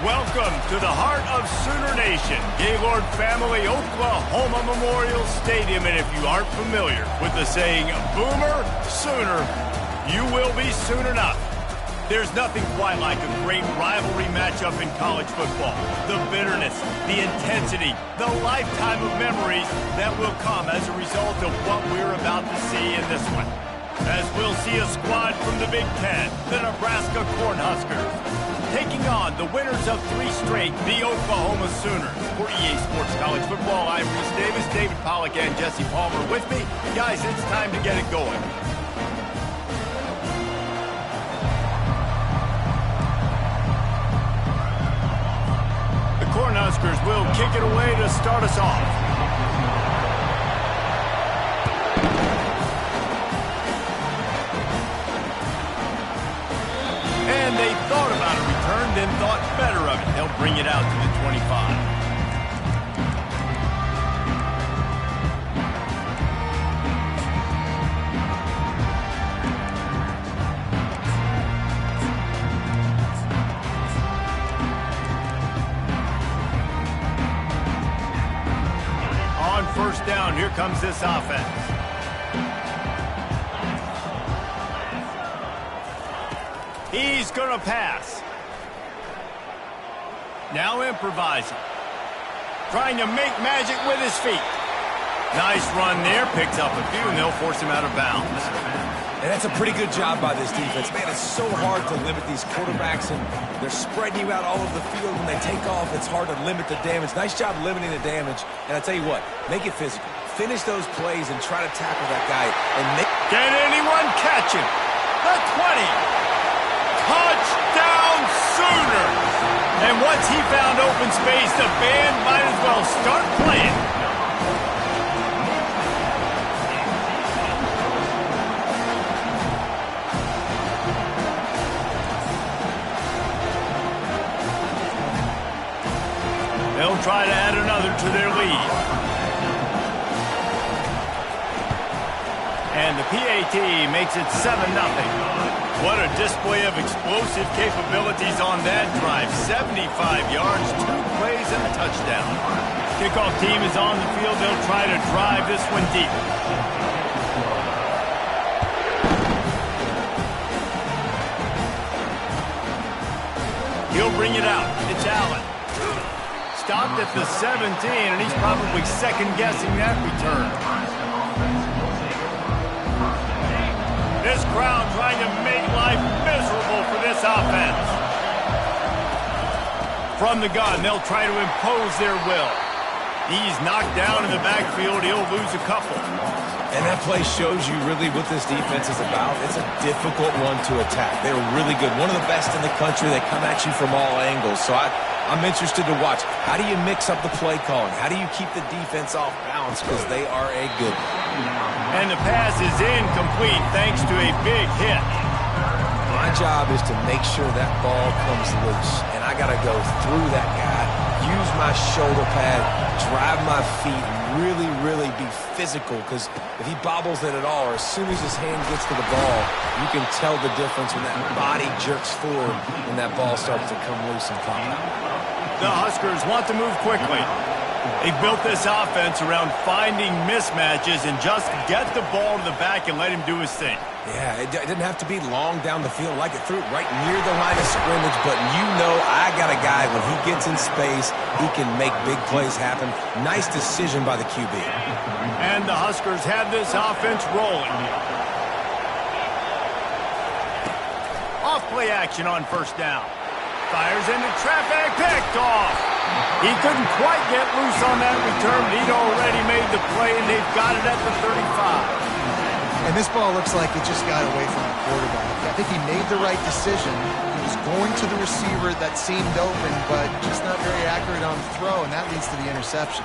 Welcome to the heart of Sooner Nation, Gaylord Family Oklahoma Memorial Stadium. And if you aren't familiar with the saying, Boomer Sooner, you will be soon enough. There's nothing quite like a great rivalry matchup in college football. The bitterness, the intensity, the lifetime of memories that will come as a result of what we're about to see in this one. As we'll see a squad from the Big Ten, the Nebraska Cornhuskers, taking on the winners of 3 straight, the Oklahoma Sooners. For EA Sports College Football, I'm Reese Davis, David Pollack, and Jesse Palmer with me. Guys, it's time to get it going. The Cornhuskers will kick it away to start us off. And they thought about a return, then thought better of it. They'll bring it out to the 25. On first down, here comes this offense. He's going to pass. Now improvising. Trying to make magic with his feet. Nice run there. Picks up a few, and they'll force him out of bounds. And that's a pretty good job by this defense. Man, it's so hard to limit these quarterbacks, and they're spreading you out all over the field. When they take off, it's hard to limit the damage. Nice job limiting the damage. And I tell you what, make it physical. Finish those plays and try to tackle that guy. And make... Can anyone catch him? The 20. Touchdown Sooners! And once he found open space, the band might as well start playing. They'll try to add another to their lead. And the PAT makes it 7-0. What a display of explosive capabilities on that drive. 75 yards, 2 plays, and a touchdown. Kickoff team is on the field. They'll try to drive this one deep. He'll bring it out. It's Allen. Stopped at the 17, and he's probably second-guessing that return. This crowd trying to make life miserable for this offense. From the gun, they'll try to impose their will. He's knocked down in the backfield. He'll lose a couple. And that play shows you really what this defense is about. It's a difficult one to attack. They're really good. One of the best in the country. They come at you from all angles. So I'm interested to watch. How do you mix up the play calling? How do you keep the defense off balance? Because they are a good one. And the pass is incomplete thanks to a big hit. My job is to make sure that ball comes loose. And I got to go through that guy, use my shoulder pad, drive my feet, really, really be physical. Because if he bobbles it at all, or as soon as his hand gets to the ball, you can tell the difference when that body jerks forward and that ball starts to come loose and pop out. The Huskers want to move quickly. They built this offense around finding mismatches and just get the ball to the back and let him do his thing. Yeah, it didn't have to be long down the field. Like it threw it right near the line of scrimmage, but you know I got a guy, when he gets in space, he can make big plays happen. Nice decision by the QB. And the Huskers have this offense rolling. Off play action on first down. Fires into traffic, picked off. He couldn't quite get loose on that return, but he'd already made the play, and they've got it at the 35. And this ball looks like it just got away from the quarterback. I think he made the right decision. He was going to the receiver that seemed open, but just not very accurate on the throw, and that leads to the interception.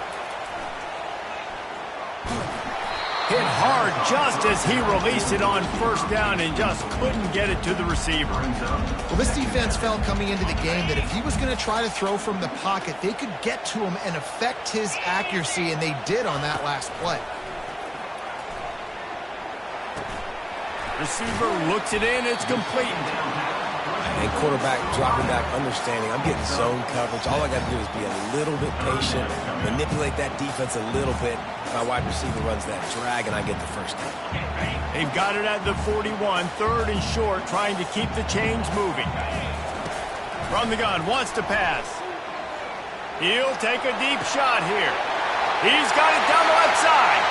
Hit hard just as he released it on first down and just couldn't get it to the receiver. Well, this defense felt coming into the game that if he was going to try to throw from the pocket, they could get to him and affect his accuracy, and they did on that last play. Receiver looks it in. It's complete. And quarterback dropping back, understanding I'm getting zone coverage. All I got to do is be a little bit patient, manipulate that defense a little bit. My wide receiver runs that drag, and I get the first down. They've got it at the 41, 3rd and short, trying to keep the chains moving. From the gun, wants to pass. He'll take a deep shot here. He's got it down the left side.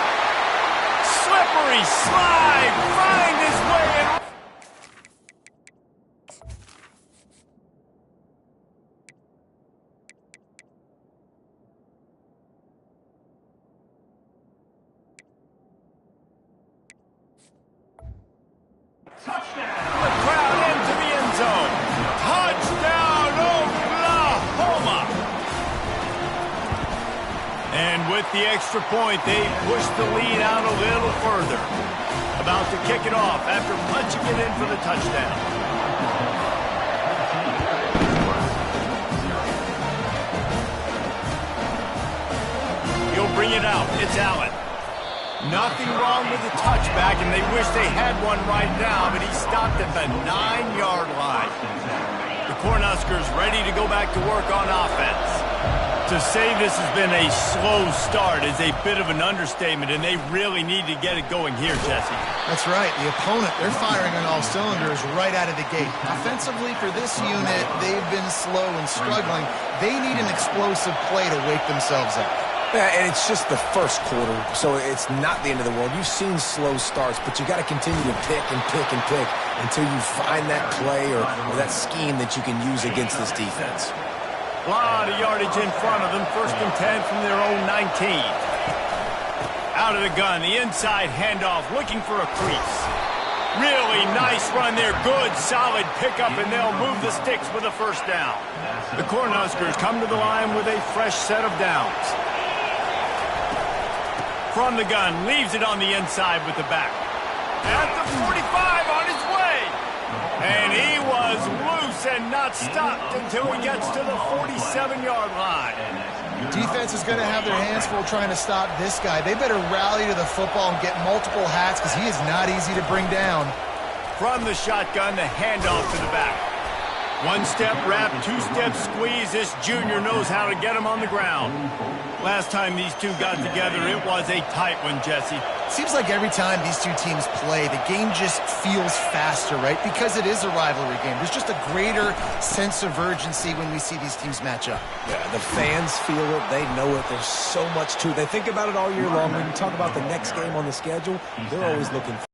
Slippery slide, find his way in. The crowd into the end zone. Touchdown, Oklahoma! And with the extra point, they push the lead out a little further. About to kick it off after punching it in for the touchdown. He'll bring it out. It's Allen. Nothing wrong with the touchback, and they wish they had one right now, but he stopped at the 9-yard line. The Cornhuskers ready to go back to work on offense. To say this has been a slow start is a bit of an understatement, and they really need to get it going here, Jesse. That's right. The opponent, they're firing on all cylinders right out of the gate. Offensively, for this unit, they've been slow and struggling. They need an explosive play to wake themselves up. Yeah, and it's just the first quarter, so it's not the end of the world. You've seen slow starts, but you got to continue to pick and pick and pick until you find that play or that scheme that you can use against this defense. A lot of yardage in front of them. 1st and 10 from their own 19. Out of the gun, the inside handoff, looking for a crease. Really nice run there. Good, solid pickup, and they'll move the sticks with a first down. The Cornhuskers come to the line with a fresh set of downs. From the gun, leaves it on the inside with the back. At the 45, on his way. And he was loose and not stopped until he gets to the 47-yard line. Defense is going to have their hands full trying to stop this guy. They better rally to the football and get multiple hats because he is not easy to bring down. From the shotgun, the handoff to the back. 1-step wrap, 2-step squeeze. This junior knows how to get him on the ground. Last time these two got together, it was a tight one, Jesse. Seems like every time these two teams play, the game just feels faster, right? Because it is a rivalry game. There's just a greater sense of urgency when we see these teams match up. Yeah, the fans feel it. They know it. There's so much to it. They think about it all year long. When you talk about the next game on the schedule, they're always looking for.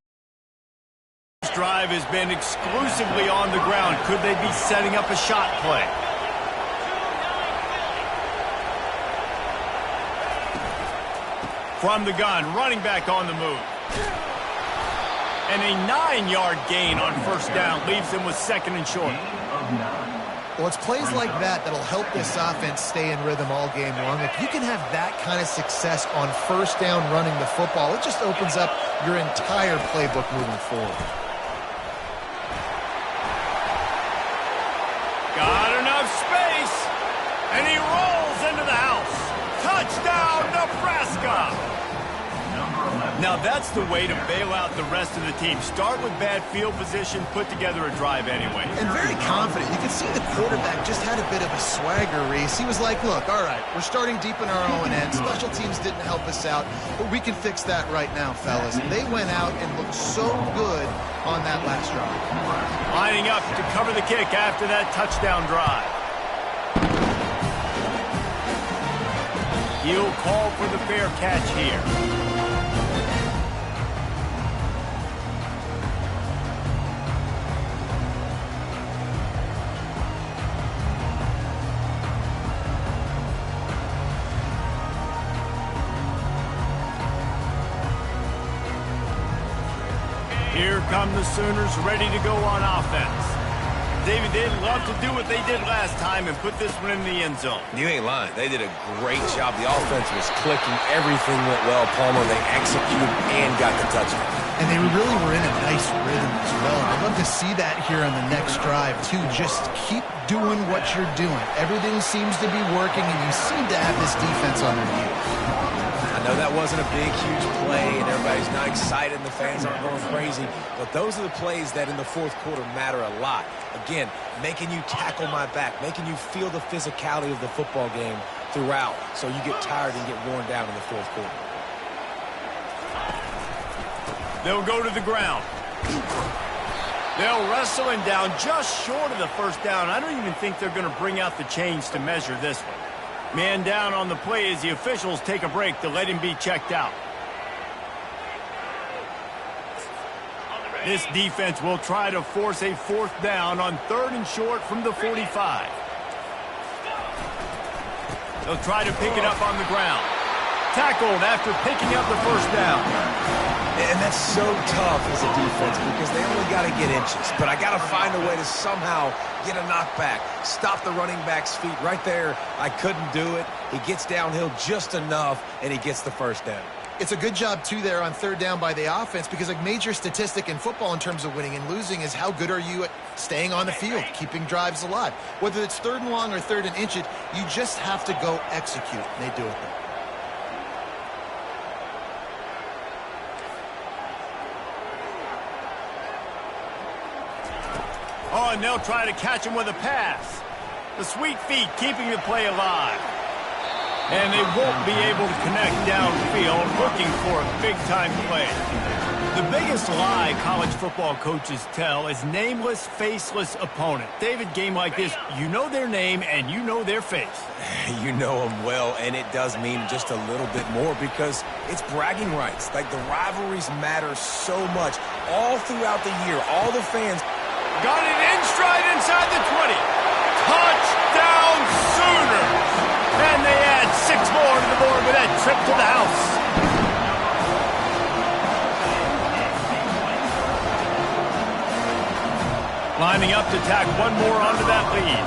This drive has been exclusively on the ground. Could they be setting up a shot play? From the gun, running back on the move. And a 9-yard gain on first down leaves them with 2nd and short. Well, it's plays like that that'll help this offense stay in rhythm all game long. If you can have that kind of success on first down running the football, it just opens up your entire playbook moving forward. Got enough space, and he rolls into the house. Touchdown, Nebraska! Now that's the way to bail out the rest of the team. Start with bad field position, put together a drive anyway. And very confident. You can see the quarterback just had a bit of a swagger, Reese. He was like, look, all right, we're starting deep in our own end. Special teams didn't help us out, but we can fix that right now, fellas. And they went out and looked so good on that last drive. Lining up to cover the kick after that touchdown drive. He'll call for the fair catch here. Here come the Sooners ready to go on offense. David, they'd love to do what they did last time and put this one in the end zone. You ain't lying. They did a great job. The offense was clicking. Everything went well. Palmer, they executed and got the touchdown. And they really were in a nice rhythm as well. I'd love to see that here on the next drive, too. Just keep doing what you're doing. Everything seems to be working, and you seem to have this defense on their heels. know that wasn't a big, huge play, and everybody's not excited, and the fans aren't going crazy, but those are the plays that in the fourth quarter matter a lot. Again, making you tackle my back, making you feel the physicality of the football game throughout, so you get tired and get worn down in the fourth quarter. They'll go to the ground. They'll wrestle him down just short of the first down. I don't even think they're going to bring out the chains to measure this one. Man down on the play as the officials take a break to let him be checked out. This defense will try to force a fourth down on 3rd and short from the 45. They'll try to pick it up on the ground. Tackled after picking up the first down. And that's so tough as a defense because they only got to get inches. But I got to find a way to somehow get a knockback, stop the running back's feet. Right there, I couldn't do it. He gets downhill just enough, and he gets the first down. It's a good job, too, there on 3rd down by the offense because a major statistic in football in terms of winning and losing is how good are you at staying on the field, keeping drives alive. Whether it's 3rd and long or 3rd and inch it, you just have to go execute, and they do it there. Oh, and they'll try to catch him with a pass. The sweet feet keeping the play alive. And they won't be able to connect downfield looking for a big-time play. The biggest lie college football coaches tell is nameless, faceless opponent. David, game like this, you know their name and you know their face. You know them well, and it does mean just a little bit more because it's bragging rights. Like, the rivalries matter so much all throughout the year. All the fans... Got it in stride inside the 20. Touchdown Sooners! And they add 6 more to the board with that trip to the house. Lining up to tack one more onto that lead.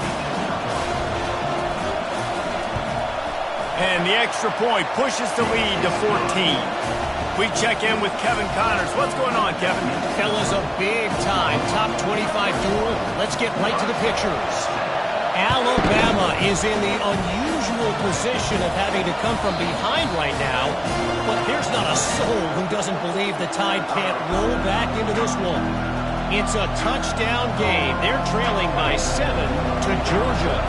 And the extra point pushes the lead to 14. We check in with Kevin Connors. What's going on, Kevin? Fellas, a big-time top 25 duel. Let's get right to the pictures. Alabama is in the unusual position of having to come from behind right now, but there's not a soul who doesn't believe the Tide can't roll back into this one. It's a touchdown game. They're trailing by 7 to Georgia.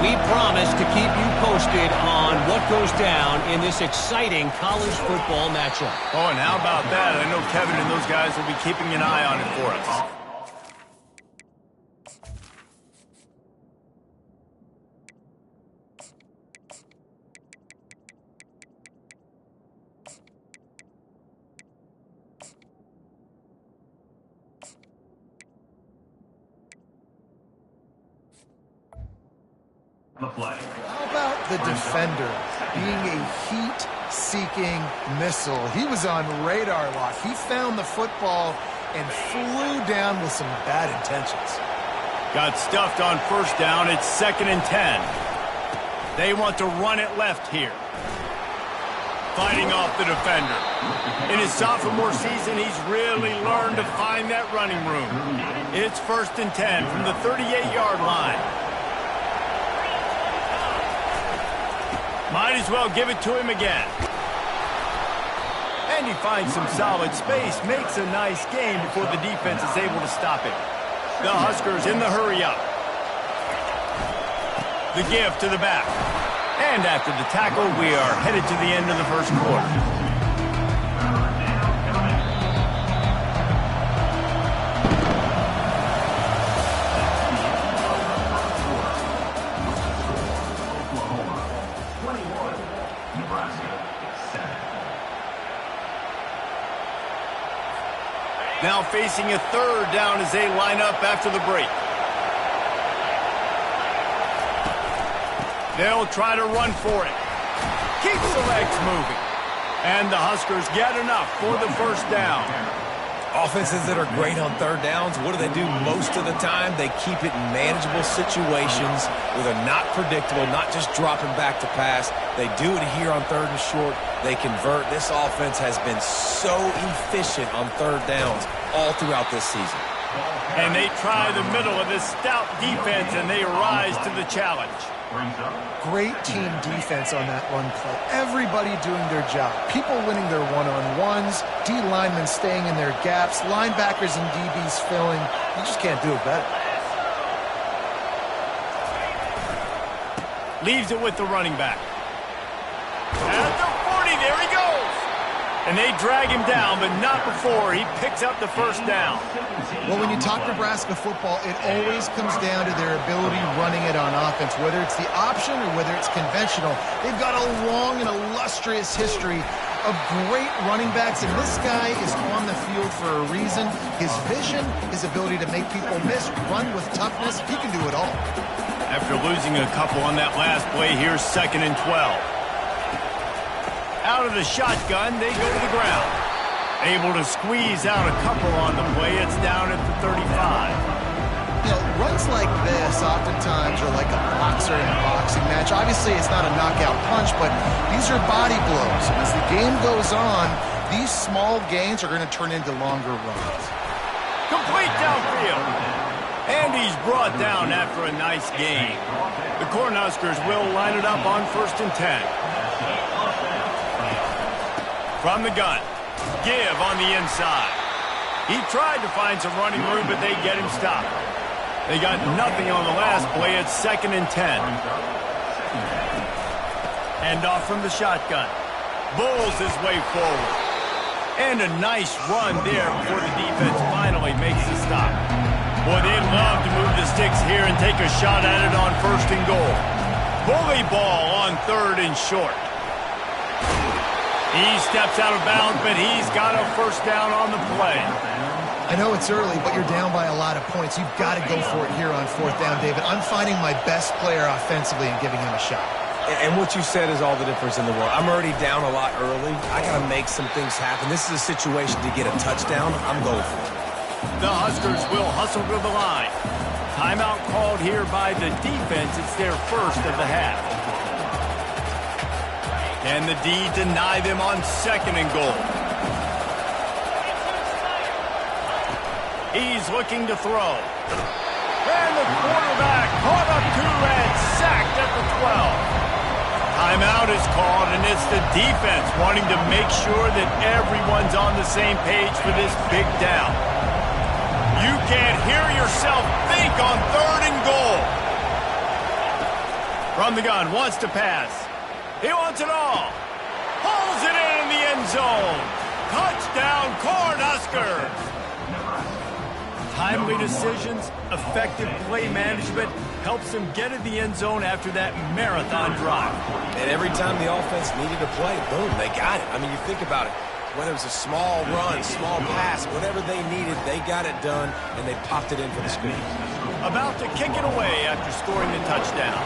We promise to keep you posted on what goes down in this exciting college football matchup. Oh, and how about that? I know Kevin and those guys will be keeping an eye on it for us. How about the defender being a heat-seeking missile? He was on radar lock. He found the football and flew down with some bad intentions. Got stuffed on first down. It's 2nd and 10. They want to run it left here. Fighting off the defender. In his sophomore season, he's really learned to find that running room. It's 1st and 10 from the 38-yard line. Might as well give it to him again. And he finds some solid space, makes a nice gain before the defense is able to stop it. The Huskers in the hurry-up. The give to the back. And after the tackle, we are headed to the end of the first quarter. Now facing a 3rd down as they line up after the break. They'll try to run for it. Keeps the legs moving. And the Huskers get enough for the first down. Offenses that are great on 3rd downs, what do they do most of the time? They keep it in manageable situations where they're not predictable, not just dropping back to pass. They do it here on 3rd and short. They convert. This offense has been so efficient on 3rd downs all throughout this season. And they try the middle of this stout defense, and they rise to the challenge. Great team defense on that run play. Everybody doing their job. People winning their one-on-ones, D linemen staying in their gaps, linebackers and DBs filling. You just can't do it better. Leaves it with the running back. At the 40, there he goes. And they drag him down, but not before he picks up the first down. Well, when you talk Nebraska football, it always comes down to their ability running it on offense. Whether it's the option or whether it's conventional, they've got a long and illustrious history of great running backs, and this guy is on the field for a reason. His vision, his ability to make people miss, run with toughness, he can do it all. After losing a couple on that last play, here's 2nd and 12. Out of the shotgun, they go to the ground. Able to squeeze out a couple on the play. It's down at the 35. You know, runs like this oftentimes are like a boxer in a boxing match. Obviously, it's not a knockout punch, but these are body blows. And as the game goes on, these small gains are going to turn into longer runs. Complete downfield. And he's brought down after a nice gain. The Cornhuskers will line it up on 1st and 10. From the gun, give on the inside. He tried to find some running room, but they get him stopped. They got nothing on the last play. It's 2nd and 10. Hand off from the shotgun. Bulls his way forward. And a nice run there before the defense finally makes the stop. Boy, they'd love to move the sticks here and take a shot at it on 1st and goal. Bully ball on 3rd and short. He steps out of bounds, but he's got a first down on the play. I know it's early, but you're down by a lot of points. You've got to go for it here on 4th down, David. I'm finding my best player offensively and giving him a shot. And what you said is all the difference in the world. I'm already down a lot early. I got to make some things happen. This is a situation to get a touchdown. I'm going for it. The Huskers will hustle to the line. Timeout called here by the defense. It's their first of the half. Can the D deny them on 2nd and goal? He's looking to throw. And the quarterback caught up to and sacked at the 12. Timeout is called, and it's the defense wanting to make sure that everyone's on the same page for this big down. You can't hear yourself think on 3rd and goal. From the gun, wants to pass. He wants it all. Pulls it in the end zone. Touchdown, Cornhuskers. Timely decisions, effective play management helps them get in the end zone after that marathon drive. And every time the offense needed a play, boom, they got it. I mean, you think about it. Whether it was a small run, small pass, whatever they needed, they got it done, and they popped it in for the screen. About to kick it away after scoring the touchdown.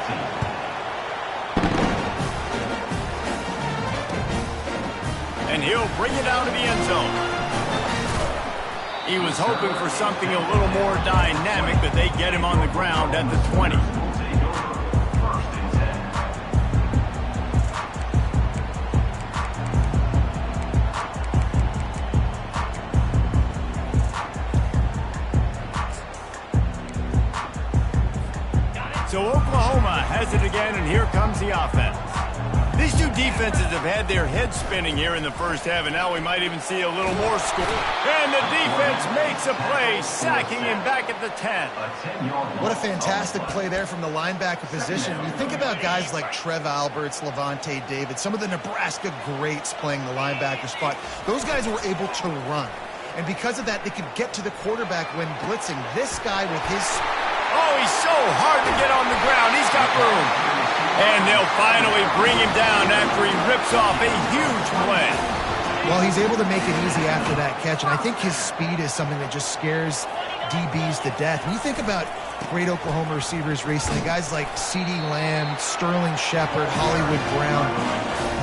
14. And he'll bring it out of the end zone. He was hoping for something a little more dynamic, but they get him on the ground at the 20. So Oklahoma has it again, and here comes the offense. These two defenses have had their heads spinning here in the first half, and now we might even see a little more score. And the defense makes a play, sacking him back at the 10. What a fantastic play there from the linebacker position. When you think about guys like Trev Alberts, Levante David, some of the Nebraska greats playing the linebacker spot, those guys were able to run. And because of that, they could get to the quarterback when blitzing. This guy with his... Oh, he's so hard to get on the ground. He's got room. And they'll finally bring him down after he rips off a huge play. Well, he's able to make it easy after that catch, and I think his speed is something that just scares DBs to death. When you think about great Oklahoma receivers recently, guys like CeeDee Lamb, Sterling Shepard, Hollywood Brown,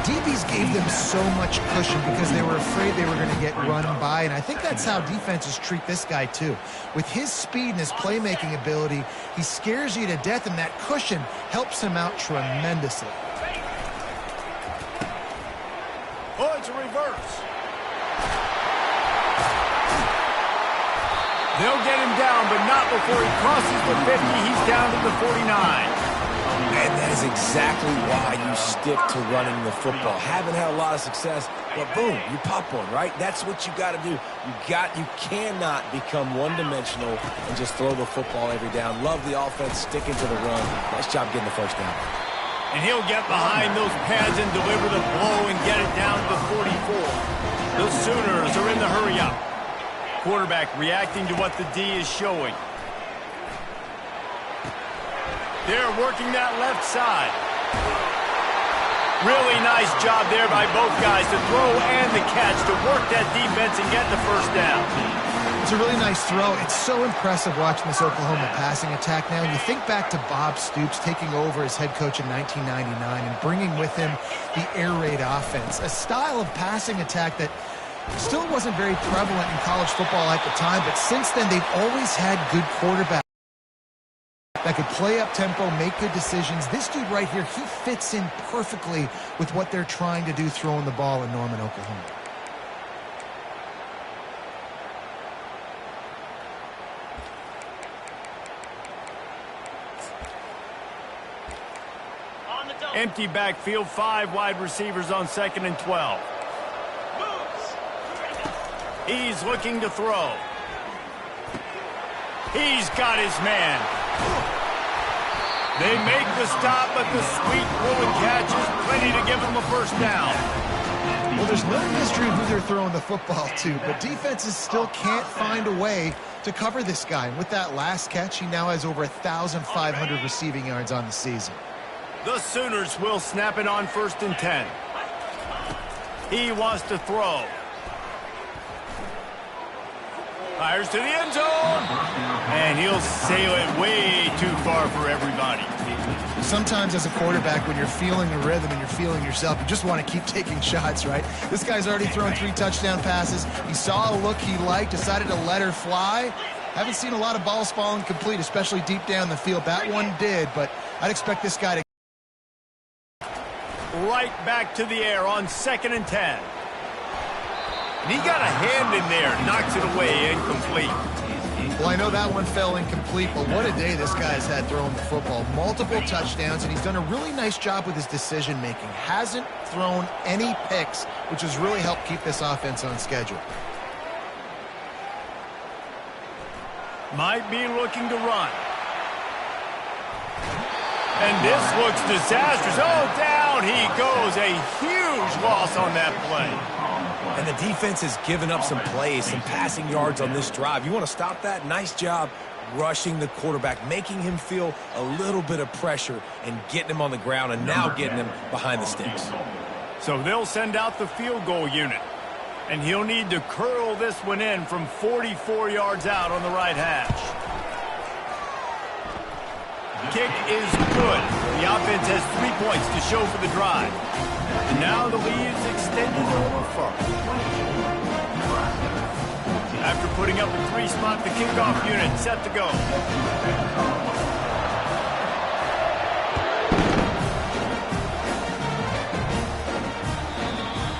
DBs gave them so much cushion because they were afraid they were going to get run by, and I think that's how defenses treat this guy too. With his speed and his playmaking ability, he scares you to death, and that cushion helps him out tremendously. Oh, it's a reverse. They'll get him down, but not before he crosses the 50. He's down to the 49. And that is exactly why you stick to running the football. Haven't had a lot of success, but boom, you pop one, right? That's what you got to do. You cannot become one-dimensional and just throw the football every down. Love the offense, sticking to the run. Nice job getting the first down. And he'll get behind those pads and deliver the blow and get it down to the 44. The Sooners are in the hurry-up. Quarterback reacting to what the D is showing. They're working that left side. Really nice job there by both guys to throw and the catch to work that defense and get the first down. It's a really nice throw. It's so impressive watching this Oklahoma passing attack now. You think back to Bob Stoops taking over as head coach in 1999 and bringing with him the air raid offense, a style of passing attack that still wasn't very prevalent in college football at the time, but since then they've always had good quarterbacks that could play up tempo, make good decisions. This dude right here, he fits in perfectly with what they're trying to do throwing the ball in Norman, Oklahoma. Empty backfield, 5 wide receivers on 2nd and 12. He's looking to throw. He's got his man. They make the stop, but the sweet rolling catch is plenty to give him a first down. Well, there's no mystery who they're throwing the football to, but defenses still can't find a way to cover this guy. And with that last catch, he now has over 1,500 receiving yards on the season. The Sooners will snap it on 1st and 10. He wants to throw. Fires to the end zone. And he'll sail it way too far for everybody. Sometimes as a quarterback, when you're feeling the rhythm and you're feeling yourself, you just want to keep taking shots, right? This guy's already thrown 3 touchdown passes. He saw a look he liked, decided to let her fly. Haven't seen a lot of balls falling complete, especially deep down the field. That one did, but I'd expect this guy to... Right back to the air on 2nd and 10. And he got a hand in there, knocks it away, incomplete. Well, I know that one fell incomplete, but what a day this guy's had throwing the football. Multiple touchdowns, and he's done a really nice job with his decision-making. Hasn't thrown any picks, which has really helped keep this offense on schedule. Might be looking to run. And this looks disastrous. Oh, down he goes. A huge loss on that play. And the defense has given up some plays, some passing yards on this drive. You want to stop that? Nice job rushing the quarterback, making him feel a little bit of pressure and getting him on the ground and now getting him behind the sticks. So they'll send out the field goal unit. And he'll need to curl this one in from 44 yards out on the right hash. Kick is good. The offense has 3 points to show for the drive. And now the lead is extended a little further. After putting up a 3-spot, the kickoff unit set to go.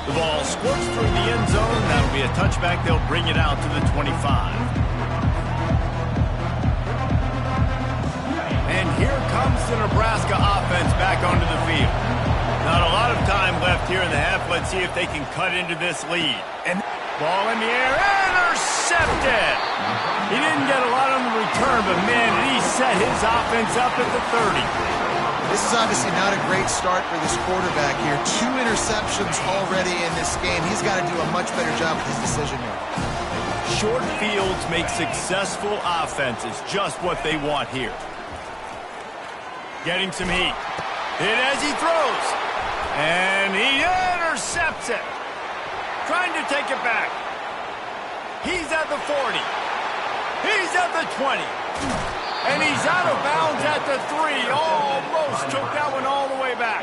The ball squirts through the end zone. That'll be a touchback. They'll bring it out to the 25. And here comes the Nebraska offense back onto the field. Not a lot of time left here in the half. Let's see if they can cut into this lead. And ball in the air, intercepted. He didn't get a lot on the return, but man, he set his offense up at the 30. This is obviously not a great start for this quarterback here. 2 interceptions already in this game. He's got to do a much better job with his decision-making. Short fields make successful offenses just what they want here. Getting some heat. Hit as he throws. And he intercepts it. Trying to take it back. He's at the 40. He's at the 20. And he's out of bounds at the 3. Almost took that one all the way back.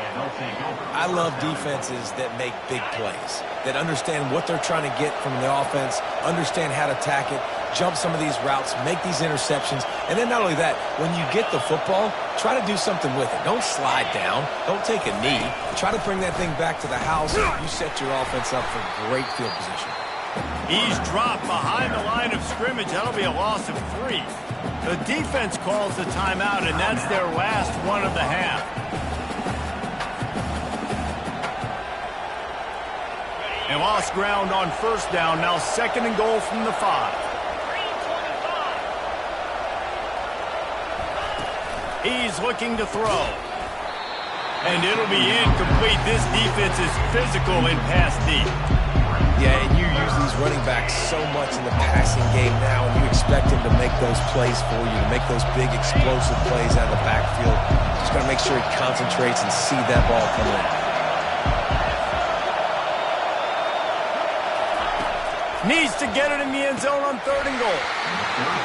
I love defenses that make big plays, that understand what they're trying to get from the offense, understand how to attack it, jump some of these routes, make these interceptions, and then not only that, when you get the football, try to do something with it. Don't slide down. Don't take a knee. Try to bring that thing back to the house. You set your offense up for great field position. He's dropped behind the line of scrimmage. That'll be a loss of 3. The defense calls the timeout, and that's their last one of the half. They lost ground on first down. Now 2nd and goal from the 5. He's looking to throw. And it'll be incomplete. This defense is physical in pass deep. Yeah, and you use these running backs so much in the passing game now, and you expect him to make those plays for you, to make those big explosive plays out of the backfield. Just got to make sure he concentrates and see that ball come in. Needs to get it in the end zone on 3rd and goal.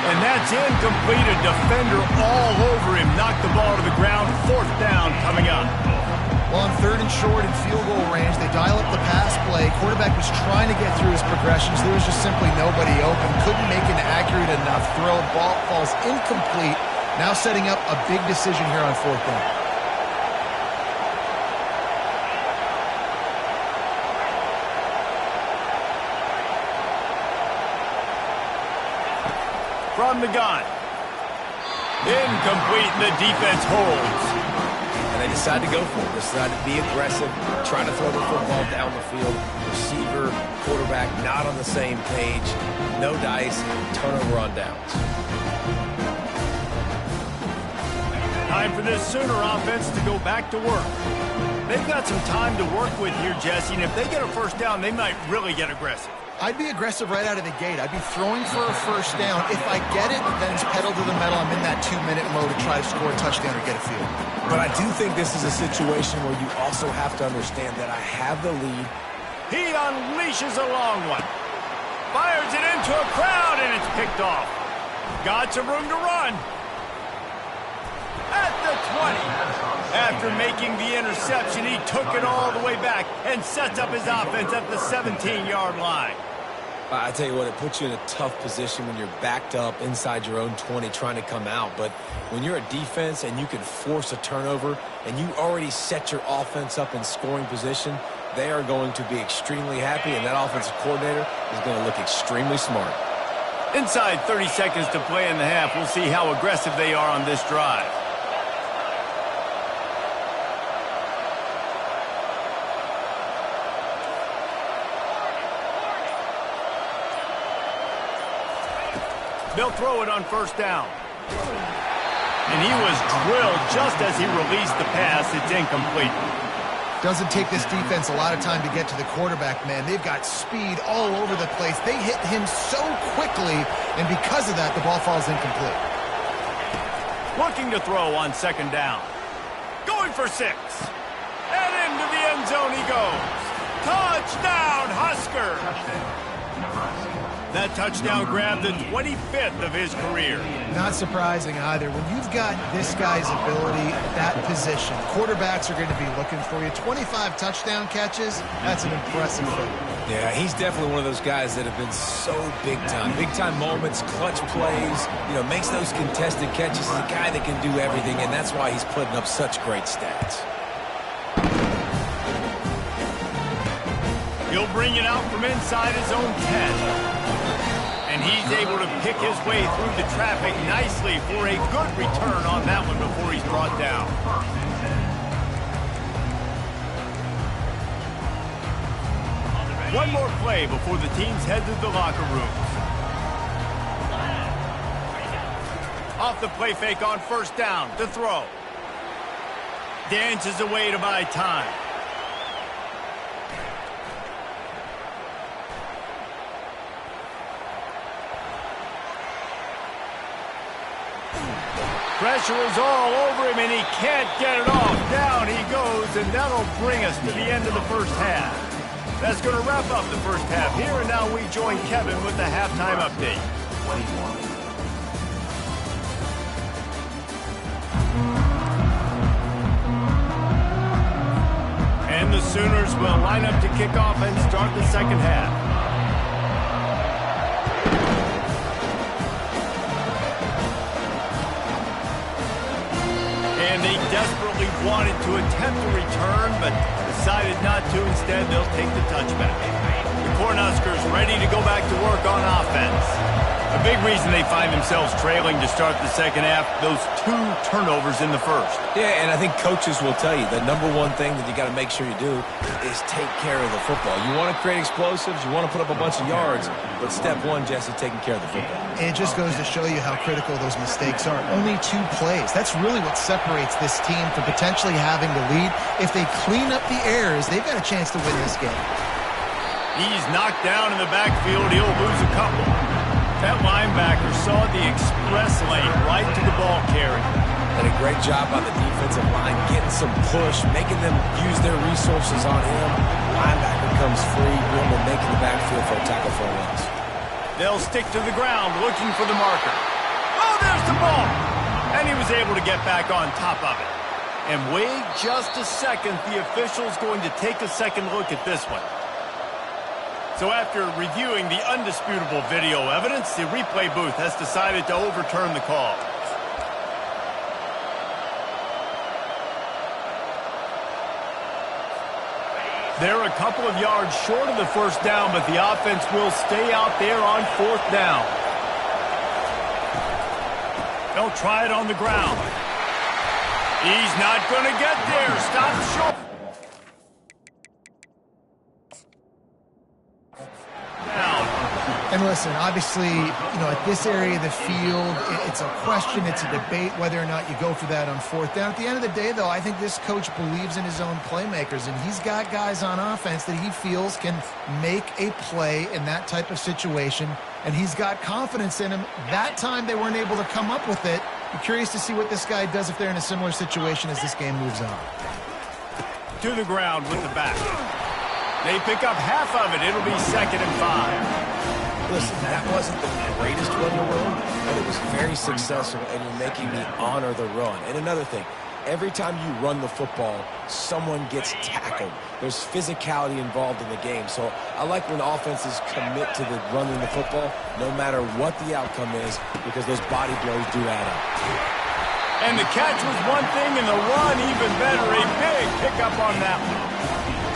And that's incomplete. A defender all over him. Knocked the ball to the ground. 4th down coming up. Well, on 3rd and short in field goal range, they dial up the pass play. Quarterback was trying to get through his progressions. There was just simply nobody open. Couldn't make an accurate enough throw. Ball falls incomplete. Now setting up a big decision here on 4th down. From the gun. Incomplete, and the defense holds. And they decide to go for it. They decide to be aggressive, trying to throw the football down the field. Receiver, quarterback, not on the same page. No dice, turnover on downs. Time for this Sooner offense to go back to work. They've got some time to work with here, Jesse, and if they get a first down, they might really get aggressive. I'd be aggressive right out of the gate. I'd be throwing for a first down. If I get it, then it's pedal to the metal. I'm in that 2-minute mode to try to score a touchdown or get a field. But I do think this is a situation where you also have to understand that I have the lead. He unleashes a long one. Fires it into a crowd, and it's picked off. Got some room to run. At the 20. After making the interception, he took it all the way back and sets up his offense at the 17-yard line. I tell you what, it puts you in a tough position when you're backed up inside your own 20 trying to come out. But when you're a defense and you can force a turnover and you already set your offense up in scoring position, they are going to be extremely happy, and that offensive coordinator is going to look extremely smart. Inside 30 seconds to play in the half. We'll see how aggressive they are on this drive. They'll throw it on first down. And he was drilled just as he released the pass. It's incomplete. Doesn't take this defense a lot of time to get to the quarterback, man. They've got speed all over the place. They hit him so quickly, and because of that, the ball falls incomplete. Looking to throw on 2nd down. Going for 6. And into the end zone he goes. Touchdown, Husker! That touchdown grabbed the 25th of his career. Not surprising either. When you've got this guy's ability at that position, quarterbacks are going to be looking for you. 25 touchdown catches, that's an impressive thing. Yeah, he's definitely one of those guys that have been so big time. Big time moments, clutch plays, makes those contested catches. He's a guy that can do everything, and that's why he's putting up such great stats. He'll bring it out from inside his own 10. And he's able to pick his way through the traffic nicely for a good return on that one before he's brought down. One more play before the teams head to the locker rooms. Off the play fake on first down to throw. Dances away to buy time. Pressure is all over him, and he can't get it off. Down he goes, and that'll bring us to the end of the first half. That's going to wrap up the first half here, and now we join Kevin with the halftime update. And the Sooners will line up to kick off and start the second half. And they desperately wanted to attempt a return, but decided not to. Instead, they'll take the touchback. The Cornhuskers ready to go back to work on offense. A big reason they find themselves trailing to start the second half, those 2 turnovers in the first. Yeah, and I think coaches will tell you the number one thing that you got to make sure you do is take care of the football. You want to create explosives, you want to put up a bunch of yards, but step one, Jesse, taking care of the football. It just goes to show you how critical those mistakes are. Only 2 plays. That's really what separates this team from potentially having the lead. If they clean up the errors, they've got a chance to win this game. He's knocked down in the backfield. He'll lose a couple. That linebacker saw the express lane right to the ball carrier. And a great job on the defensive line, getting some push, making them use their resources on him. Linebacker comes free, boom, and making the backfield for a tackle for a loss. They'll stick to the ground looking for the marker. Oh, there's the ball! And he was able to get back on top of it. And wait just a second, the official's going to take a second look at this one. So after reviewing the undisputable video evidence, the replay booth has decided to overturn the call. They're a couple of yards short of the first down, but the offense will stay out there on 4th down. They'll try it on the ground. He's not going to get there. Stop short. And listen, obviously, at this area of the field, it's a question, it's a debate whether or not you go for that on 4th down. At the end of the day, though, I think this coach believes in his own playmakers, and he's got guys on offense that he feels can make a play in that type of situation, and he's got confidence in him. That time they weren't able to come up with it. I'm curious to see what this guy does if they're in a similar situation as this game moves on. To the ground with the back. They pick up half of it. It'll be 2nd and 5. Listen, that wasn't the greatest run in the world, but it was very successful, and you're making me honor the run. And another thing, every time you run the football, someone gets tackled. There's physicality involved in the game. So I like when offenses commit to the running the football, no matter what the outcome is, because those body blows do add up. And the catch was one thing, and the run even better. A big pickup on that one.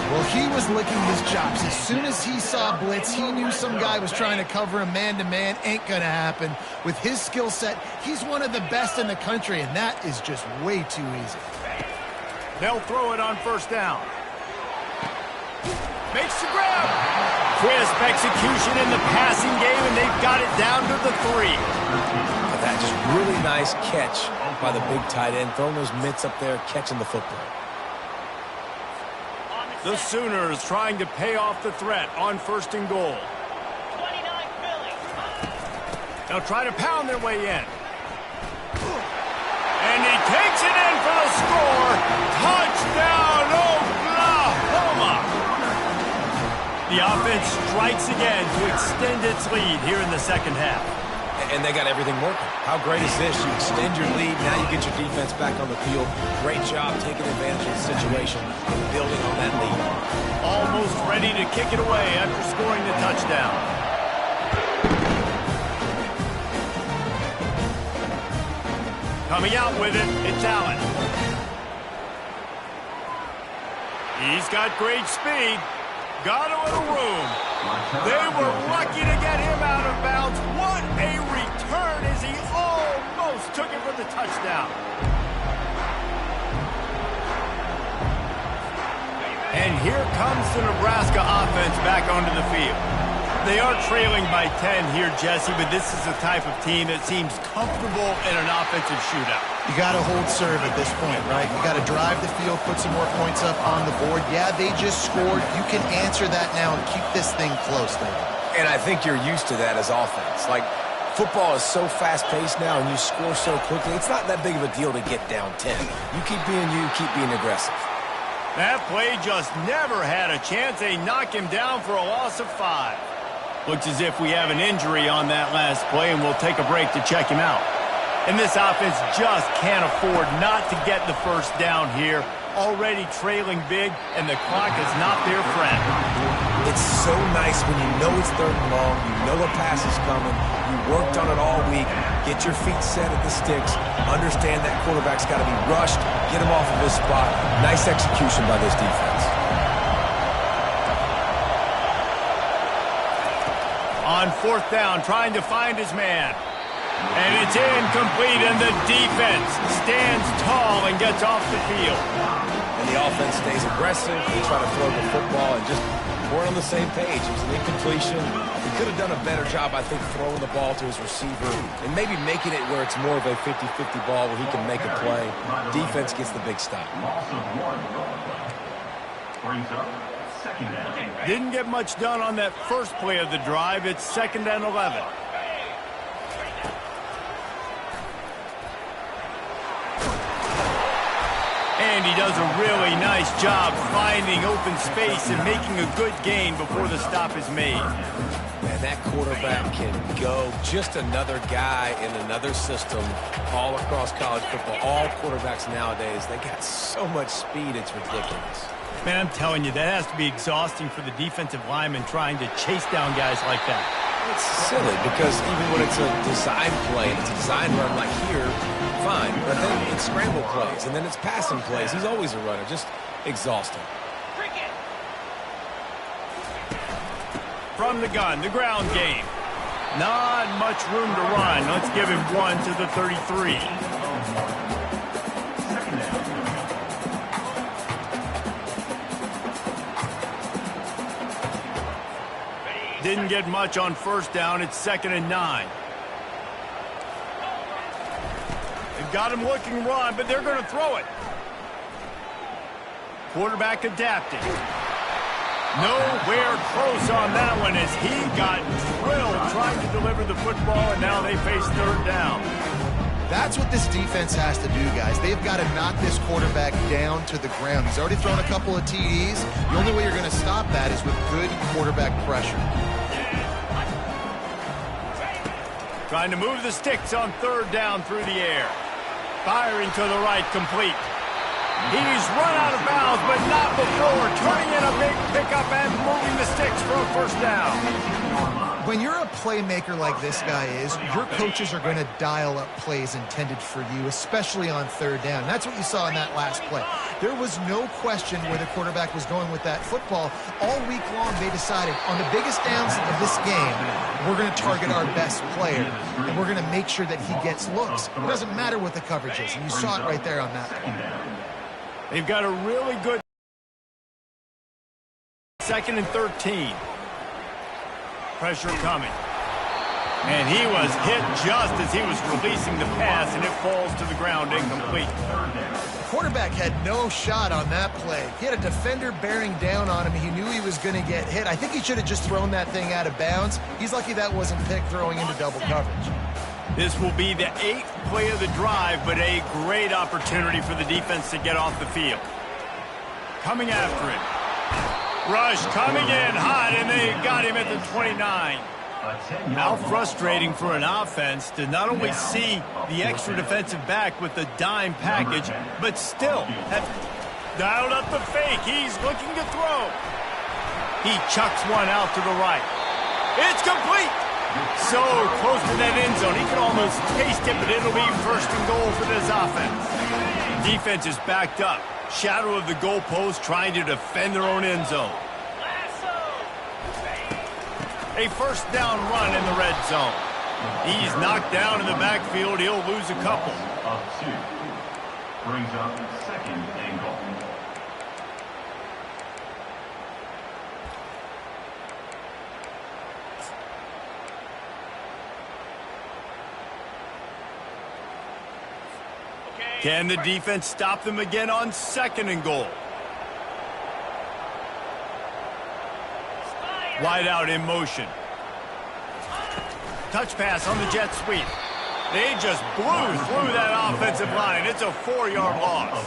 Well, he was licking his chops. As soon as he saw blitz, he knew some guy was trying to cover him man-to-man. Ain't going to happen. With his skill set, he's one of the best in the country, and that is just way too easy. They'll throw it on 1st down. Makes the grab. Crisp execution in the passing game, and they've got it down to the 3. But that just really nice catch by the big tight end, throwing those mitts up there, catching the football. The Sooners trying to pay off the threat on 1st and goal. They'll try to pound their way in. And he takes it in for the score. Touchdown, Oklahoma! The offense strikes again to extend its lead here in the second half. And they got everything working. How great is this? You extend your lead, now you get your defense back on the field. Great job taking advantage of the situation and building on that lead. Almost ready to kick it away after scoring the touchdown. Coming out with it, it's Allen. He's got great speed. Got a little room. They were lucky to get him out of bounds. What a return as he almost took it for the touchdown. And here comes the Nebraska offense back onto the field. They are trailing by 10 here, Jesse, but this is the type of team that seems comfortable in an offensive shootout. You got to hold serve at this point, right? You got to drive the field, put some more points up on the board. Yeah, they just scored. You can answer that now and keep this thing close, though. And I think you're used to that as offense. Like, football is so fast-paced now, and you score so quickly, it's not that big of a deal to get down 10. You keep being aggressive. That play just never had a chance. They knock him down for a loss of 5. Looks as if we have an injury on that last play, and we'll take a break to check him out. And this offense just can't afford not to get the first down here. Already trailing big, and the clock is not their friend. It's so nice when you know it's 3rd and long, you know a pass is coming, you worked on it all week, get your feet set at the sticks, understand that quarterback's got to be rushed, get him off of his spot. Nice execution by this defense. On fourth down, trying to find his man. And it's incomplete, and the defense stands tall and gets off the field. And the offense stays aggressive. They try to throw the football and just weren't on the same page. It was an incompletion. He could have done a better job, I think, throwing the ball to his receiver and maybe making it where it's more of a 50-50 ball where he can make a play. Defense gets the big stop. Didn't get much done on that first play of the drive. It's 2nd and 11. And he does a really nice job finding open space and making a good gain before the stop is made. Man, that quarterback can go. Just another guy in another system all across college football. All quarterbacks nowadays, they got so much speed, it's ridiculous. Man, I'm telling you, that has to be exhausting for the defensive lineman trying to chase down guys like that. It's silly because even when it's a design play, and it's a design run like here, fine. But then it's scramble plays, and then it's passing plays. He's always a runner. Just exhausting. From the gun, the ground game. Not much room to run. Let's give him 1 to the 33. Didn't get much on first down. It's 2nd and 9. They've got him looking run, but they're going to throw it. Quarterback adapting. Nowhere close on that one as he got drilled trying to deliver the football, and now they face 3rd down. That's what this defense has to do, guys. They've got to knock this quarterback down to the ground. He's already thrown a couple of TDs. The only way you're going to stop that is with good quarterback pressure. Trying to move the sticks on 3rd down through the air. Firing to the right, complete. He's run out of bounds, but not before turning in a big pickup and moving the sticks for a 1st down. When you're a playmaker like this guy is, your coaches are going to dial up plays intended for you, especially on 3rd down. That's what you saw in that last play. There was no question where the quarterback was going with that football. All week long, they decided on the biggest downs of this game, we're going to target our best player, and we're going to make sure that he gets looks. It doesn't matter what the coverage is, and you saw it right there on that play. They've got a really good 2nd and 13. Pressure coming. And he was hit just as he was releasing the pass, and it falls to the ground incomplete. The quarterback had no shot on that play. He had a defender bearing down on him. He knew he was going to get hit. I think he should have just thrown that thing out of bounds. He's lucky that wasn't picked throwing into double coverage. This will be the 8th play of the drive, but a great opportunity for the defense to get off the field. Coming after it. Rush coming in hot, and they got him at the 29. How frustrating for an offense to not only see the extra defensive back with the dime package, but still have dialed up the fake. He's looking to throw. He chucks one out to the right. It's complete. So close to that end zone. He can almost taste it, but it'll be 1st and goal for this offense. Defense is backed up. Shadow of the goalpost trying to defend their own end zone. A 1st down run in the red zone. He's knocked down in the backfield. He'll lose a couple. Up 2. Brings up 2nd and goal. Can the defense stop them again on 2nd and goal? Wide out in motion. Touch pass on the jet sweep. They just blew through that offensive line. It's a 4-yard loss.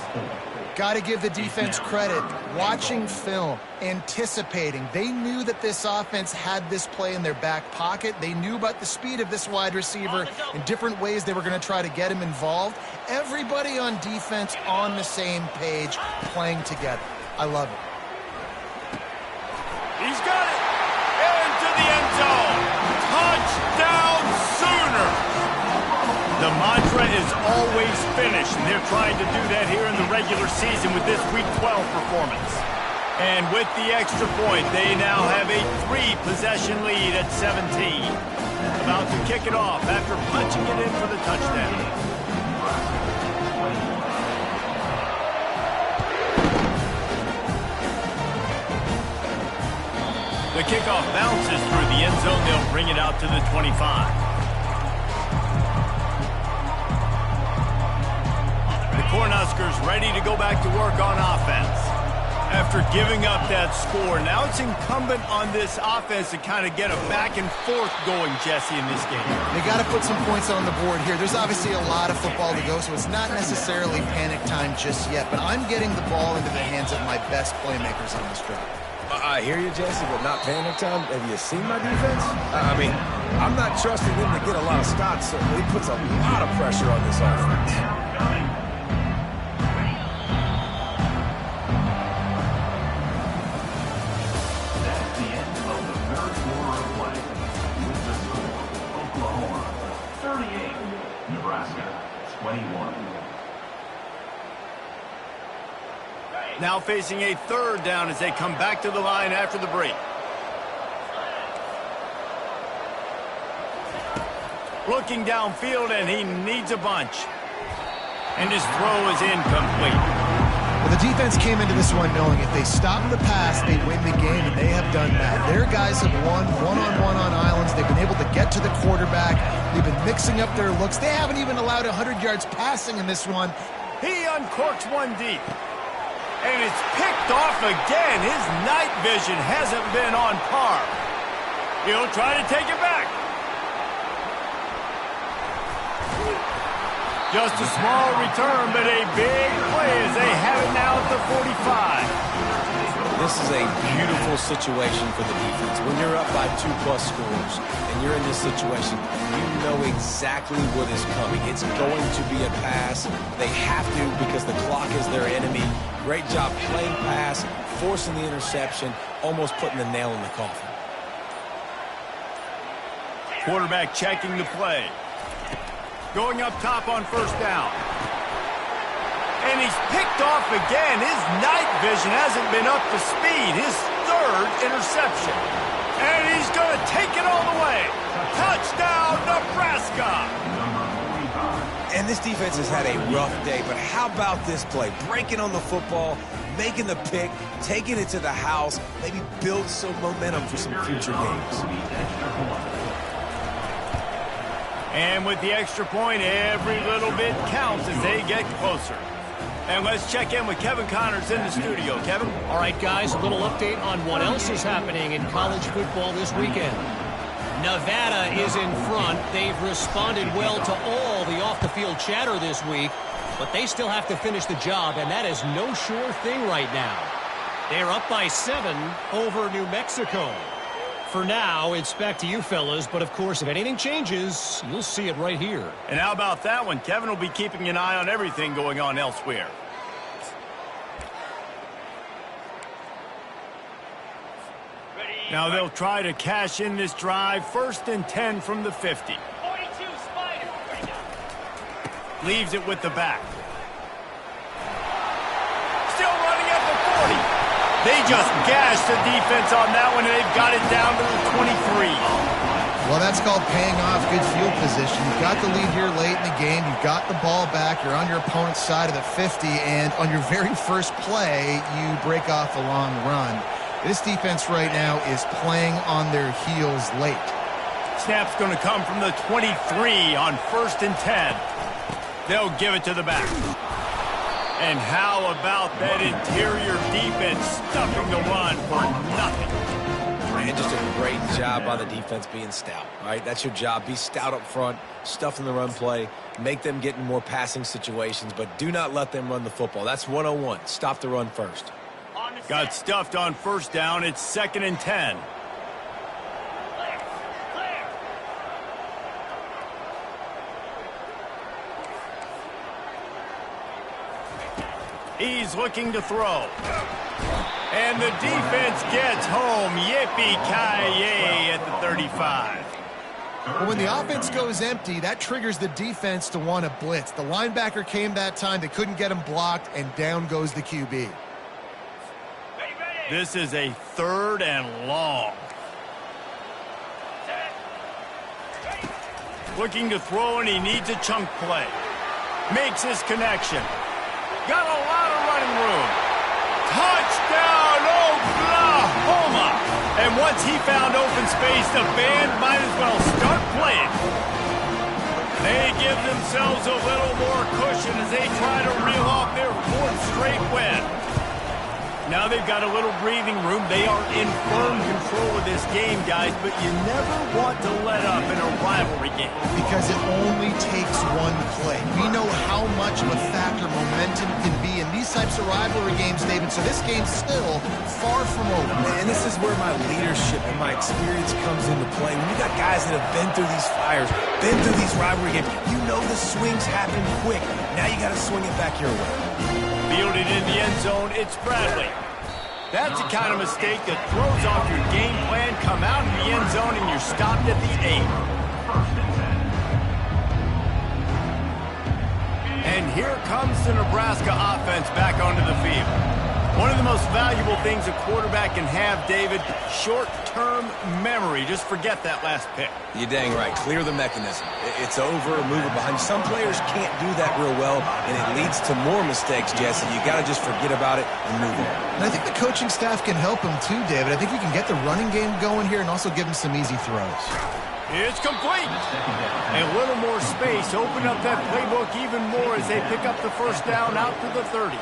Got to give the defense credit. Watching film, anticipating. They knew that this offense had this play in their back pocket. They knew about the speed of this wide receiver and different ways they were going to try to get him involved. Everybody on defense on the same page, playing together. I love it. He's got it. Into the end zone. Touchdown Sooner. The mantra is always finish, and they're trying to do that here in the regular season with this Week 12 performance. And with the extra point, they now have a 3-possession lead at 17. About to kick it off after punching it in for the touchdown. The kickoff bounces through the end zone. They'll bring it out to the 25. The Cornhuskers ready to go back to work on offense. After giving up that score, now it's incumbent on this offense to kind of get a back and forth going, Jesse, in this game. They got to put some points on the board here. There's obviously a lot of football to go, so it's not necessarily panic time just yet, but I'm getting the ball into the hands of my best playmakers on this drive. I hear you, Jesse, but not panic time. Have you seen my defense? I mean, I'm not trusting them to get a lot of stops, so he puts a lot of pressure on this offense. Nebraska, 21. Now facing a 3rd down as they come back to the line after the break. Looking downfield, and he needs a bunch. And his throw is incomplete. Well, the defense came into this one knowing if they stop the pass, they win the game, and they have done that. Their guys have won one-on-one on islands. They've been able to get to the quarterback. They've been mixing up their looks. They haven't even allowed 100 yards passing in this one. He uncorks one deep. And it's picked off again. His night vision hasn't been on par. He'll try to take it back. Just a small return, but a big play as they have it now at the 45. This is a beautiful situation for the defense. When you're up by 2+ scores and you're in this situation, you know exactly what is coming. It's going to be a pass. They have to because the clock is their enemy. Great job playing pass, forcing the interception, almost putting the nail in the coffin. Quarterback checking the play. Going up top on 1st down. And he's picked off again. His night vision hasn't been up to speed. His 3rd interception. And he's going to take it all the way. Touchdown, Nebraska! And this defense has had a rough day, but how about this play? Breaking on the football, making the pick, taking it to the house, maybe build some momentum for some future games. And with the extra point, every little bit counts as they get closer. And let's check in with Kevin Connors in the studio. Kevin? All right, guys, a little update on what else is happening in college football this weekend. Nevada is in front. They've responded well to all the off-the-field chatter this week, but they still have to finish the job, and that is no sure thing right now. They're up by 7 over New Mexico. For now, it's back to you fellas, but of course, if anything changes, you'll see it right here. And how about that one? Kevin will be keeping an eye on everything going on elsewhere. Now they'll try to cash in this drive. 1st and 10 from the 50. 42 Spider. Leaves it with the back. Still running at the 40. They just gashed the defense on that one, and they've got it down to the 23. Well, that's called paying off good field position. You've got the lead here late in the game. You've got the ball back. You're on your opponent's side of the 50, and on your very first play, you break off a long run. This defense right now is playing on their heels late. Snap's going to come from the 23 on 1st and 10. They'll give it to the back. And how about that interior defense stuffing the run for nothing? And just a great job by the defense being stout, right? That's your job. Be stout up front, stuffing the run play, make them get in more passing situations, but do not let them run the football. That's 101. Stop the run first. Got stuffed on 1st down. It's 2nd and 10. He's looking to throw. And the defense gets home. Yippee-ki-yay at the 35. But when the offense goes empty, that triggers the defense to want to blitz. The linebacker came that time. They couldn't get him blocked, and down goes the QB. This is a 3rd and long. Looking to throw, and he needs a chunk play. Makes his connection. Got a lot of running room. Touchdown, Oklahoma! And once he found open space, the band might as well start playing. They give themselves a little more cushion as they try to reel off their 4th straight win. Now they've got a little breathing room. They are in firm control of this game, guys, but you never want to let up in a rivalry game. Because it only takes one play. We know how much of a factor momentum can be in these types of rivalry games, David, so this game's still far from over. And this is where my leadership and my experience comes into play. When you got guys that have been through these fires, been through these rivalry games, you know the swings happen quick. Now you got to swing it back your way. Fielded in the end zone, it's Bradley. That's the kind of mistake that throws off your game plan. Come out in the end zone and you're stopped at the 8. And here comes the Nebraska offense back onto the field. One of the most valuable things a quarterback can have, David, short-term memory. Just forget that last pick. You're dang right. Clear the mechanism. It's over, move it behind. Some players can't do that real well, and it leads to more mistakes, Jesse. You got to just forget about it and move on. And I think the coaching staff can help him too, David. I think you can get the running game going here and also give him some easy throws. It's complete. A little more space. Open up that playbook even more as they pick up the 1st down out to the 30.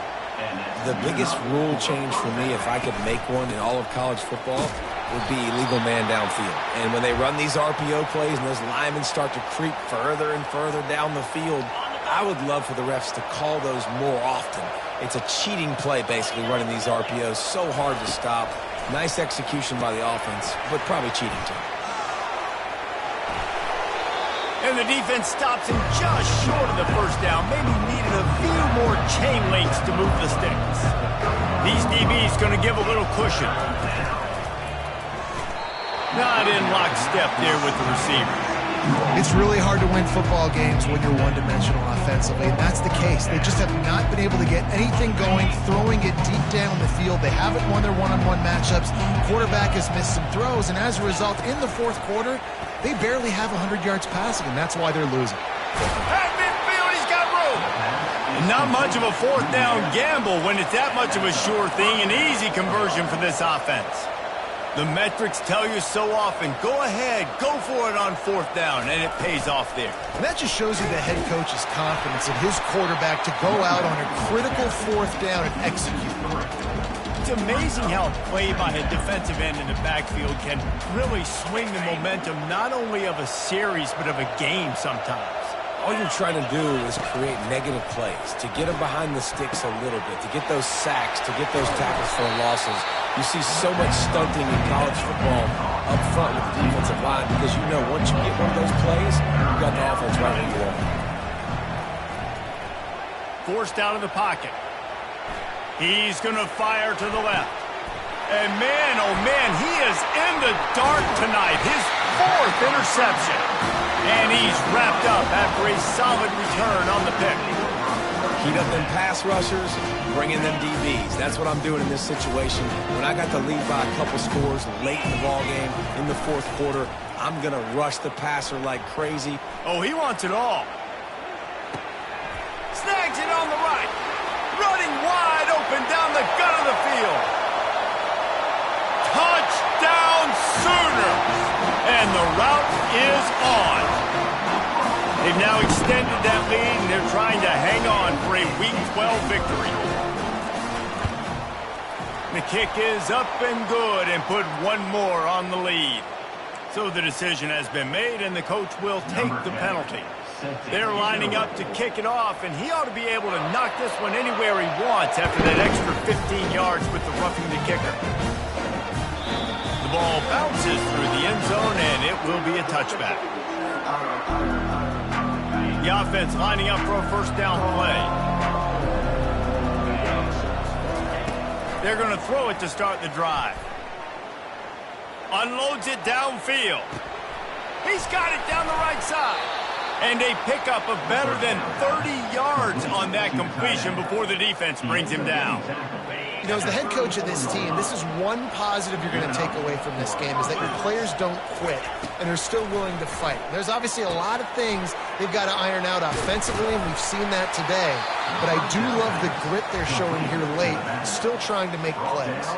The biggest rule change for me, if I could make one in all of college football, would be illegal man downfield. And when they run these RPO plays and those linemen start to creep further and further down the field, I would love for the refs to call those more often. It's a cheating play, basically, running these RPOs. So hard to stop. Nice execution by the offense, but probably cheating too. And the defense stops him just short of the 1st down. Maybe needed a few more chain links to move the sticks. These DBs going to give a little cushion. Not in lockstep there with the receiver. It's really hard to win football games when you're one-dimensional offensively, and that's the case. They just have not been able to get anything going, throwing it deep down the field. They haven't won their one-on-one matchups. Quarterback has missed some throws, and as a result, in the 4th quarter, they barely have 100 yards passing, and that's why they're losing. At midfield, he's got room. Not much of a 4th down gamble when it's that much of a sure thing, an easy conversion for this offense. The metrics tell you so often, go ahead, go for it on 4th down, and it pays off there. And that just shows you the head coach's confidence in his quarterback to go out on a critical 4th down and execute. It's amazing how a play by a defensive end in the backfield can really swing the momentum not only of a series but of a game sometimes. All you're trying to do is create negative plays, to get them behind the sticks a little bit, to get those sacks, to get those tackles for losses. You see so much stunting in college football up front with the defensive line because you know once you get one of those plays, you got the offense right where you want. Forced out of the pocket. He's going to fire to the left. And man, oh man, he is in the dark tonight. His 4th interception. And he's wrapped up after a solid return on the pick. Heat up them pass rushers, bring in them DBs. That's what I'm doing in this situation. When I got the lead by a couple scores late in the ball game, in the 4th quarter, I'm going to rush the passer like crazy. Oh, he wants it all. Snags it on the right. Running wide open down the gut of the field. Touchdown Sooners! And the route is on. They've now extended that lead, and they're trying to hang on for a Week 12 victory. The kick is up and good and put one more on the lead. So the decision has been made, and the coach will take the penalty. They're lining up to kick it off, and he ought to be able to knock this one anywhere he wants after that extra 15 yards with the roughing the kicker. The ball bounces through the end zone, and it will be a touchback. The offense lining up for a 1st down play. They're going to throw it to start the drive. Unloads it downfield. He's got it down the right side. And a pickup of better than 30 yards on that completion before the defense brings him down. You know, as the head coach of this team, this is one positive you're going to take away from this game, is that your players don't quit and are still willing to fight. There's obviously a lot of things they've got to iron out offensively, and we've seen that today. But I do love the grit they're showing here late, still trying to make plays.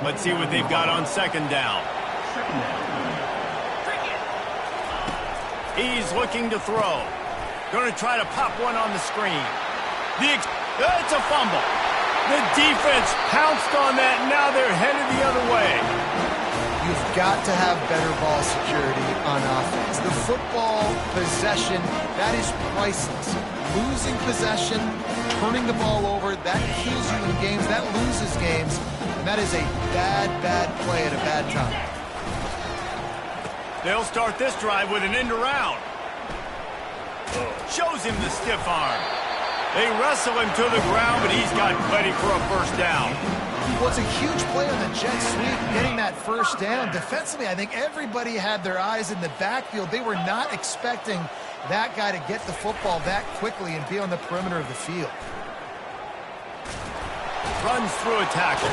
Let's see what they've got on second down. He's looking to throw. Going to try to pop one on the screen. It's a fumble. The defense pounced on that, and now they're headed the other way. You've got to have better ball security on offense. The football possession, that is priceless. Losing possession, turning the ball over, that kills you in games, that loses games, and that is a bad, bad play at a bad time. They'll start this drive with an end around. Shows him the stiff arm. They wrestle him to the ground, but he's got plenty for a first down. Well, it's a huge play on the jet sweep, getting that first down. Defensively, I think everybody had their eyes in the backfield. They were not expecting that guy to get the football that quickly and be on the perimeter of the field. Runs through a tackle.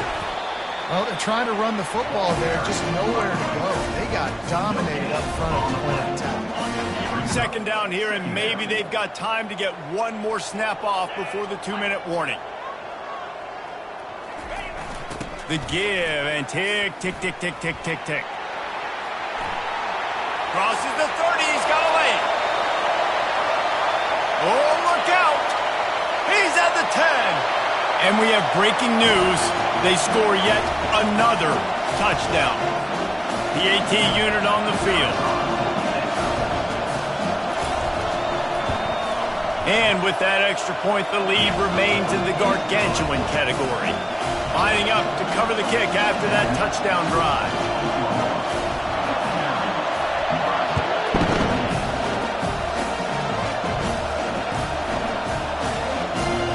Well, they're trying to run the football there, just nowhere to go. They got dominated up front on the point of attack. Second down here, and maybe they've got time to get one more snap off before the 2-minute warning. The give, and tick, tick, tick, tick, tick, tick, tick. Crosses the 30, he's got a lane. Oh, look out! He's at the 10. And we have breaking news. They score yet another touchdown. PAT unit on the field. And with that extra point, the lead remains in the gargantuan category. Lining up to cover the kick after that touchdown drive.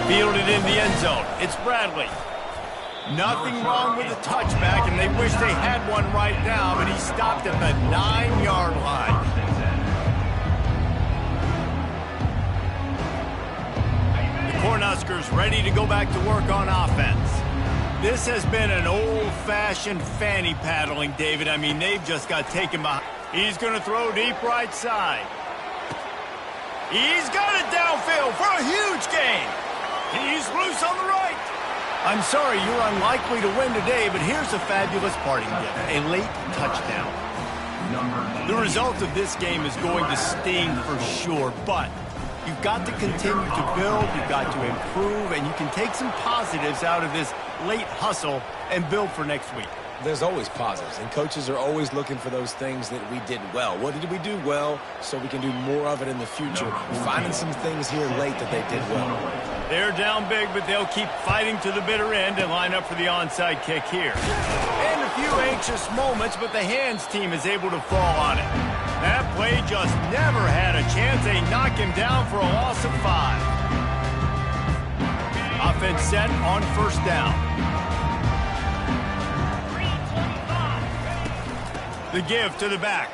Fielded in the end zone. It's Bradley. Nothing wrong with the touchback, and they wish they had one right now, but he stopped at the 9-yard line. Cornhuskers ready to go back to work on offense. This has been an old-fashioned fanny paddling, David. I mean, they've just got taken behind. He's going to throw deep right side. He's got it downfield for a huge gain. He's loose on the right. I'm sorry, you're unlikely to win today, but here's a fabulous parting gift, a late touchdown. The result of this game is going to sting for sure, but you've got to continue to build, you've got to improve, and you can take some positives out of this late hustle and build for next week. There's always positives, and coaches are always looking for those things that we did well. What did we do well so we can do more of it in the future? Finding some things here late that they did well. They're down big, but they'll keep fighting to the bitter end and line up for the onside kick here. And a few anxious moments, but the hands team is able to fall on it. That play just never had a chance. They knock him down for a loss of 5. Offense set on first down. The give to the back.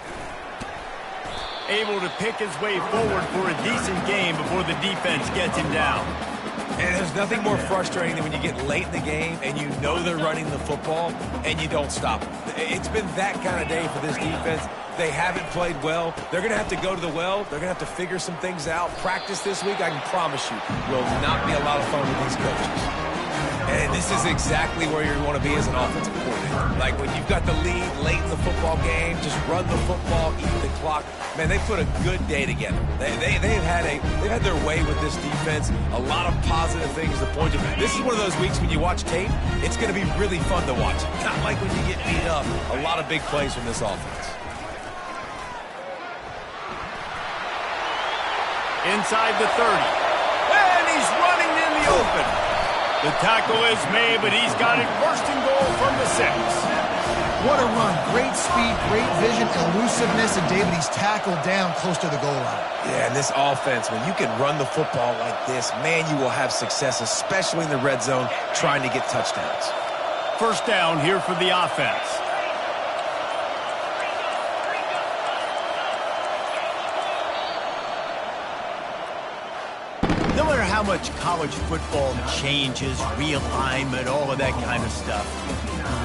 Able to pick his way forward for a decent game before the defense gets him down. And there's nothing more frustrating than when you get late in the game and you know they're running the football and you don't stop them. It's been that kind of day for this defense. They haven't played well. They're going to have to go to the well. They're going to have to figure some things out. Practice this week, I can promise you, will not be a lot of fun with these coaches. And this is exactly where you want to be as an offensive coordinator. Like when you've got the lead late in the football game, just run the football, eat the clock. Man, they put a good day together. They've had their way with this defense. A lot of positive things to point to. This is one of those weeks when you watch tape, it's going to be really fun to watch. Not like when you get beat up. A lot of big plays from this offense. Inside the 30. And he's running in the open. The tackle is made, but he's got it first and goal from the 6. What a run. Great speed, great vision, elusiveness, and David, he's tackled down close to the goal line. Yeah, and this offense, when you can run the football like this, man, you will have success, especially in the red zone, trying to get touchdowns. First down here for the offense. how much college football changes, realignment, all of that kind of stuff.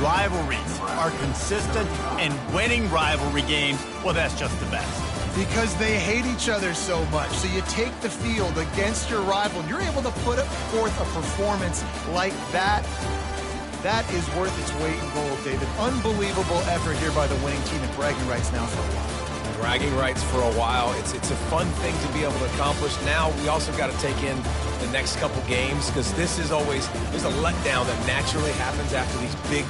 Rivalries are consistent, and winning rivalry games, well, that's just the best. Because they hate each other so much. So you take the field against your rival, and you're able to put forth a performance like that. That is worth its weight in gold, David. Unbelievable effort here by the winning team, and bragging rights now for a while. Bragging rights for a while. It's a fun thing to be able to accomplish. Now we also got to take in the next couple games, because this is always, there's a letdown that naturally happens after these big